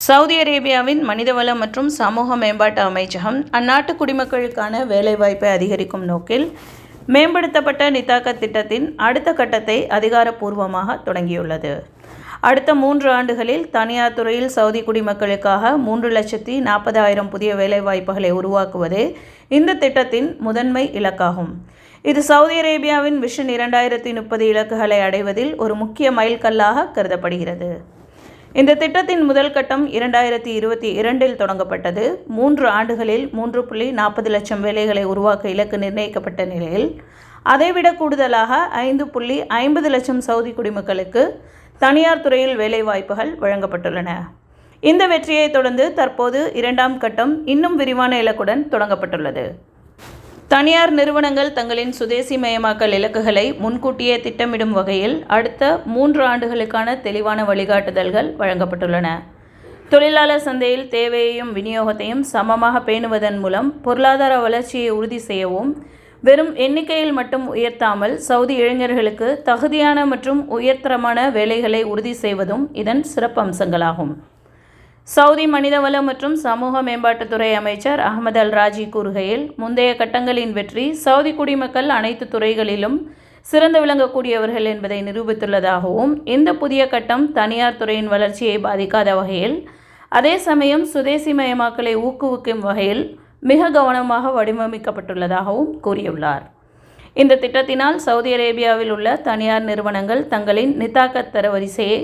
Saudi அரேபியாவின் மனிதவள மற்றும் சமூக மேம்பாட்டு அமைச்சகம் அந்நாட்டு குடிமக்களுக்கான வேலைவாய்ப்பை அதிகரிக்கும் நோக்கில் மேம்படுத்தப்பட்ட நித்தாக்கத் திட்டத்தின் அடுத்த கட்டத்தை அதிகாரப்பூர்வமாக தொடங்கியுள்ளது. அடுத்த 3 ஆண்டுகளில் தனியார் துறையில் சவுதி குடிமக்களுக்காக 3,40,000 புதிய வேலைவாய்ப்புகளை உருவாக்குவதே இந்த திட்டத்தின் முதன்மை இலக்காகும். இது சவுதி அரேபியாவின் விஷன் 2030 இலக்குகளை அடைவதில் ஒரு முக்கிய மைல்கல்லாக கருதப்படுகிறது. இந்த திட்டத்தின் முதல் கட்டம் 2022இல் தொடங்கப்பட்டது. 3 ஆண்டுகளில் 3.40 லட்சம் வேலைகளை உருவாக்க இலக்கு நிர்ணயிக்கப்பட்ட நிலையில் அதைவிட கூடுதலாக 5.50 லட்சம் சவுதி குடிமக்களுக்கு தனியார் துறையில் வேலைவாய்ப்புகள் வழங்கப்பட்டுள்ளன. இந்த வெற்றியை தொடர்ந்து தற்போது 2ஆம் கட்டம் இன்னும் விரிவான இலக்குடன் தொடங்கப்பட்டுள்ளது. தனியார் நிறுவனங்கள் தங்களின் சுதேசிமயமாக்கல் இலக்குகளை முன்கூட்டியே திட்டமிடும் வகையில் அடுத்த 3 ஆண்டுகளுக்கான தெளிவான வழிகாட்டுதல்கள் வழங்கப்பட்டுள்ளன. தொழிலாளர் சந்தையில் தேவையையும் விநியோகத்தையும் சமமாக பேணுவதன் மூலம் பொருளாதார வளர்ச்சியை உறுதி செய்யவும், வெறும் எண்ணிக்கையில் மட்டும் உயர்த்தாமல் சவுதி இளைஞர்களுக்கு தகுதியான மற்றும் உயர்தரமான வேலைகளை உறுதி செய்வதும் இதன் சிறப்பம்சங்களாகும். சவுதி மனிதவள மற்றும் சமூக மேம்பாட்டுத்துறை அமைச்சர் அஹ்மத் அல் ராஜி கூறுகையில், முந்தைய கட்டங்களின் வெற்றி சவுதி குடிமக்கள் அனைத்து துறைகளிலும் சிறந்து விளங்கக்கூடியவர்கள் என்பதை நிரூபித்துள்ளதாகவும், இந்த புதிய கட்டம் தனியார் துறையின் வளர்ச்சியை பாதிக்காத வகையில், அதே சமயம் சுதேசிமயமாக்கலை ஊக்குவிக்கும் வகையில் மிக கவனமாக வடிவமைக்கப்பட்டுள்ளதாகவும் கூறியுள்ளார். இந்த திட்டத்தினால் சவுதி அரேபியாவில் உள்ள தனியார் நிறுவனங்கள் தங்களின் நித்தாக்கத் தரவரிசையை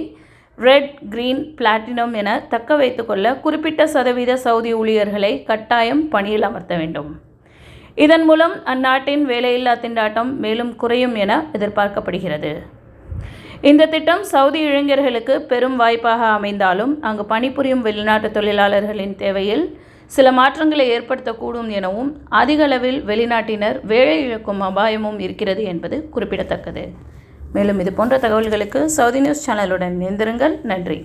ரெட், கிரீன், பிளாட்டினம் என தக்க வைத்துக்கொள்ள குறிப்பிட்ட சதவீத சவுதி ஊழியர்களை கட்டாயம் பணியில் அமர்த்த வேண்டும். இதன் மூலம் அந்நாட்டின் வேலையில்லா திண்டாட்டம் மேலும் குறையும் என எதிர்பார்க்கப்படுகிறது. இந்த திட்டம் சவுதி இளைஞர்களுக்கு பெரும் வாய்ப்பாக அமைந்தாலும் அங்கு பணிபுரியும் வெளிநாட்டு தொழிலாளர்களின் தேவையில் சில மாற்றங்களை ஏற்படுத்தக்கூடும் எனவும், அதிக அளவில் வெளிநாட்டினர் வேலை இழக்கும் அபாயமும் இருக்கிறது என்பது குறிப்பிடத்தக்கது. மேலும் இது போன்ற தகவல்களுக்கு சவுதி நியூஸ் சேனலுடன் இணைந்திருங்கள். நன்றி.